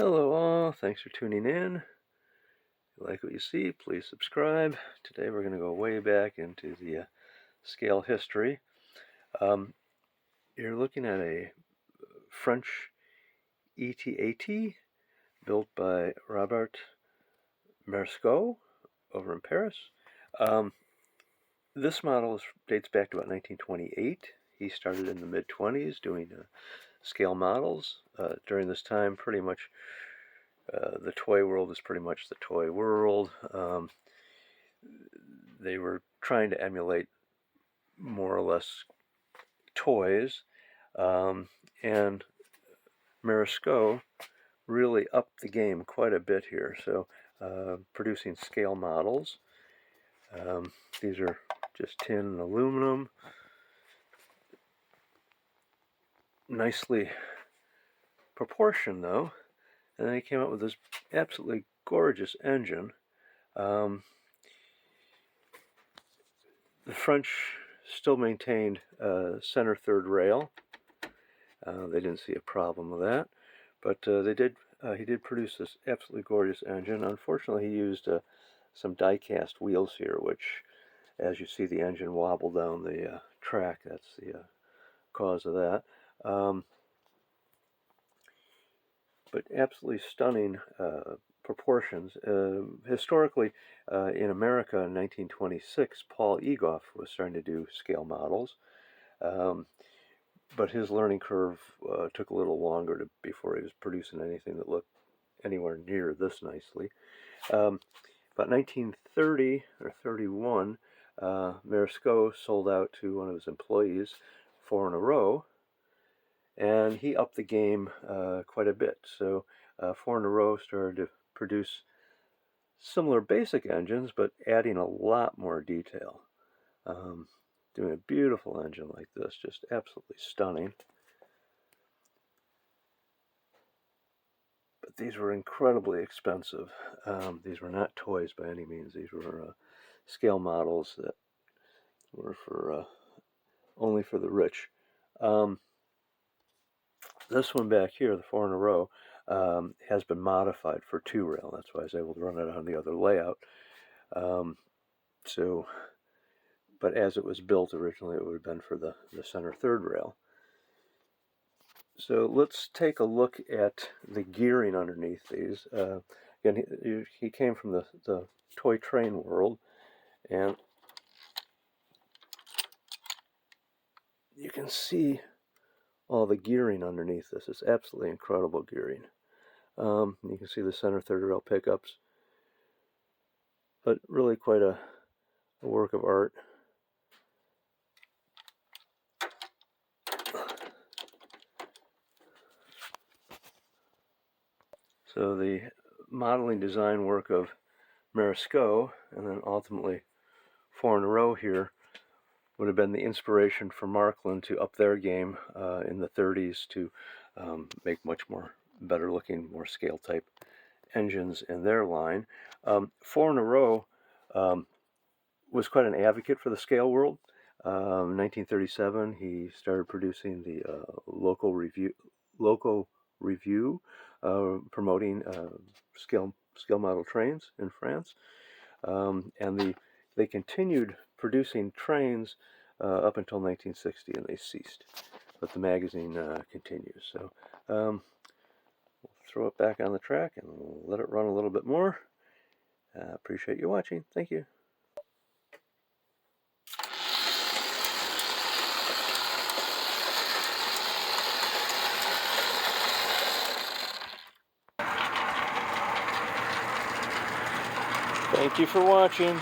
Hello all, thanks for tuning in. If you like what you see, please subscribe. Today we're going to go way back into the scale history. You're looking at a French Etat built by Robert Marescot over in Paris. This model dates back to about 1928. He started in the mid-20s doing scale models. During this time, pretty much the toy world is pretty much the toy world. They were trying to emulate more or less toys, and Marescot really upped the game quite a bit here. So producing scale models. These are just tin and aluminum. Nicely proportioned though. And then he came up with this absolutely gorgeous engine. The French still maintained center third rail. They didn't see a problem with that, but he did produce this absolutely gorgeous engine. Unfortunately, he used some die-cast wheels here, which, as you see the engine wobble down the track, that's the cause of that. But absolutely stunning proportions. Historically, in America in 1926, Paul Egoff was starting to do scale models, but his learning curve took a little longer before he was producing anything that looked anywhere near this nicely. About 1930 or 31, Marescot sold out to one of his employees, Fournereau, and he upped the game quite a bit. So Fournereau started to produce similar basic engines, but adding a lot more detail. Doing a beautiful engine like this, just absolutely stunning. But these were incredibly expensive. These were not toys by any means. These were scale models that were for only for the rich. This one back here, the Fournereau, has been modified for two rail. That's why I was able to run it on the other layout. But as it was built originally, it would have been for the center third rail. So let's take a look at the gearing underneath these. Again, he came from the toy train world, and you can see all the gearing underneath this. It's absolutely incredible gearing. You can see the center third rail pickups, but really quite a work of art. So the modeling design work of Marescot, and then ultimately Fournereau here, would have been the inspiration for Markland to up their game in the 30s to make much more better looking, more scale type engines in their line. Fournereau was quite an advocate for the scale world. In 1937, he started producing the local review, promoting scale model trains in France, and they continued producing trains up until 1960, and they ceased. But the magazine continues. So we'll throw it back on the track and let it run a little bit more. Appreciate you watching. Thank you. Thank you for watching.